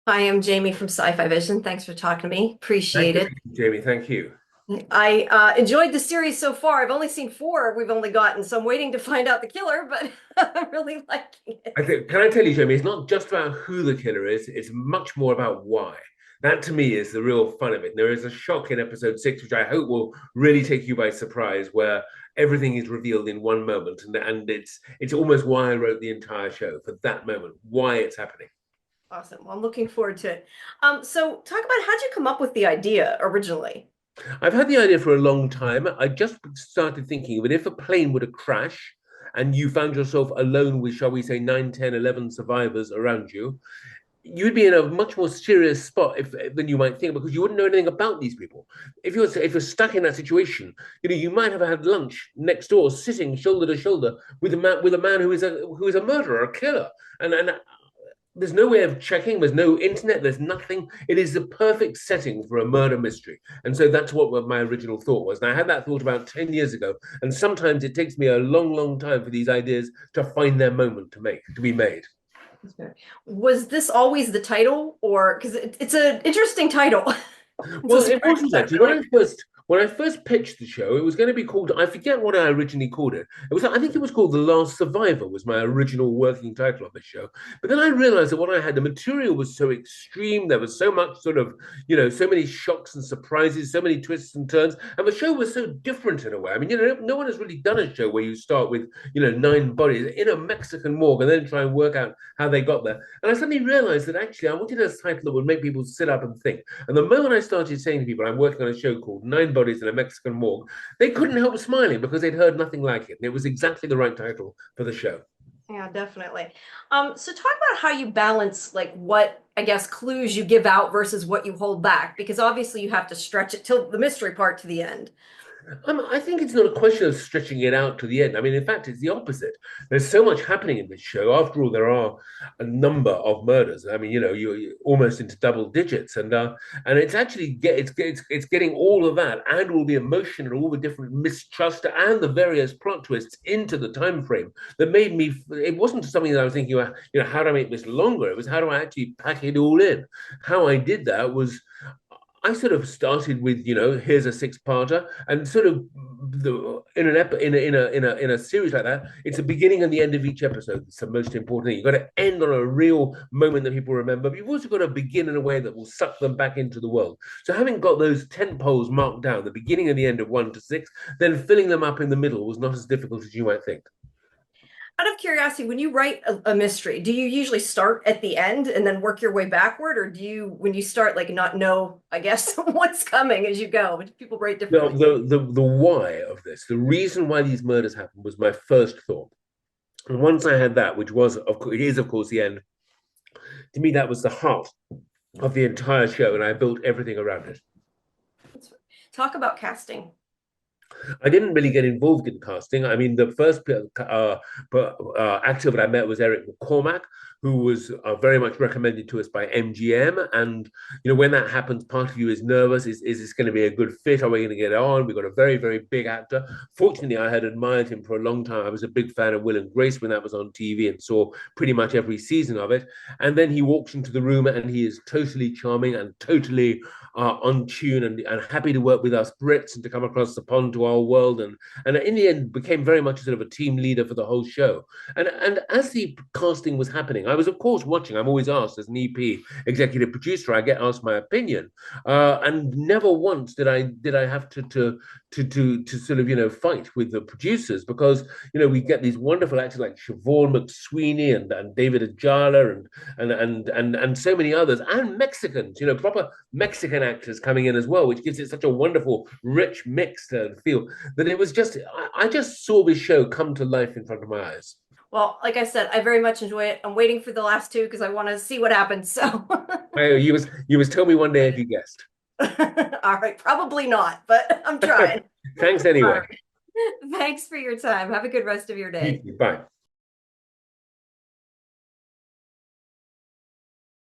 Hi, I'm Jamie from Sci-Fivision. Thanks for talking to me. Thank Appreciate you, it. Jamie. Thank you. I enjoyed the series so far. I've only seen four we've only gotten, so I'm waiting to find out the killer, but I'm really liking I it. think, can I tell you, Jamie, it's not just about who the killer is, it's much more about why. That to me is the real fun of it. There is a shock in episode 6, which I hope will really take you by surprise, where everything is revealed in one moment. And it's almost why I wrote the entire show for that moment, why it's happening. Awesome. Well, I'm looking forward to it. So talk about how'd you come up with the idea originally? I've had the idea for a long time. I just started thinking that if a plane were to crash and you found yourself alone with, shall we say, 9, 10, 11 survivors around you, you'd be in a much more serious spot than you might think because you wouldn't know anything about these people. If you're stuck in that situation, you might have had lunch next door, sitting shoulder to shoulder with a man who is a murderer, a killer, and there's no way of checking. There's no internet. There's nothing. It is the perfect setting for a murder mystery, and so that's what my original thought was. And I had that thought about 10 years ago, and sometimes it takes me a long, long time for these ideas to find their moment to be made. Was this always the title, or because it's an interesting title? It's a Well, it surprise, wasn't I actually. feel like. When I first pitched the show, it was going to be called. I forget what I originally called it. I think it was called The Last Survivor. Was my original working title of the show. But then I realized that what I had, the material was so extreme. There was so much sort of, so many shocks and surprises, so many twists and turns, and the show was so different in a way. I mean, no one has really done a show where you start with, nine bodies in a Mexican morgue and then try and work out how they got there. And I suddenly realized that actually I wanted a title that would make people sit up and think. And the moment I started saying to people, I'm working on a show called Nine Bodies in a Mexican Morgue, they couldn't help smiling because they'd heard nothing like it. And it was exactly the right title for the show. Yeah, definitely. So talk about how you balance like what I guess clues you give out versus what you hold back, because obviously you have to stretch it till the mystery part to the end. I think it's not a question of stretching it out to the end. I mean, in fact, it's the opposite. There's so much happening in this show. After all, there are a number of murders. I mean, you're almost into double digits, and it's actually it's getting all of that and all the emotion and all the different mistrust and the various plot twists into the time frame that made me. It wasn't something that I was thinking about. How do I make this longer? It was how do I actually pack it all in. How I did that was I sort of started with, here's a six-parter, and sort of in an in a series like that, it's the beginning and the end of each episode. It's the most important thing. You've got to end on a real moment that people remember, but you've also got to begin in a way that will suck them back into the world. So having got those 10 poles marked down, the beginning and the end of 1 to 6, then filling them up in the middle was not as difficult as you might think. Out of curiosity, when you write a mystery, do you usually start at the end and then work your way backward, or do you, when you start, like not know, I guess, what's coming as you go? People write The, differently. the why of this, the reason why these murders happened was my first thought. And once I had that, which was, of course, it is, of course, the end, to me, that was the heart of the entire show, and I built everything around it. Talk about casting. I didn't really get involved in casting. I mean, the first actor that I met was Eric McCormack, who was very much recommended to us by MGM. And when that happens, part of you is nervous. Is this going to be a good fit? Are we going to get on? We've got a very, very big actor. Fortunately, I had admired him for a long time. I was a big fan of Will and Grace when that was on TV and saw pretty much every season of it. And then he walks into the room and he is totally charming and totally on tune and happy to work with us Brits and to come across the pond to our world, and in the end became very much sort of a team leader for the whole show. And as the casting was happening, I was of course watching. I'm always asked as an EP executive producer, I get asked my opinion, and never once did I have to sort of fight with the producers because we get these wonderful actors like Siobhan McSweeney and David Ajala and so many others, and Mexicans, proper Mexican actors coming in as well, which gives it such a wonderful, rich mix to feel that it was just, I just saw this show come to life in front of my eyes. Well, like I said, I very much enjoy it. I'm waiting for the last two because I want to see what happens. So, You was tell me one day if you guessed. all right, probably not, but I'm trying. Thanks All anyway. right. Thanks for your time. Have a good rest of your You day. too. Bye.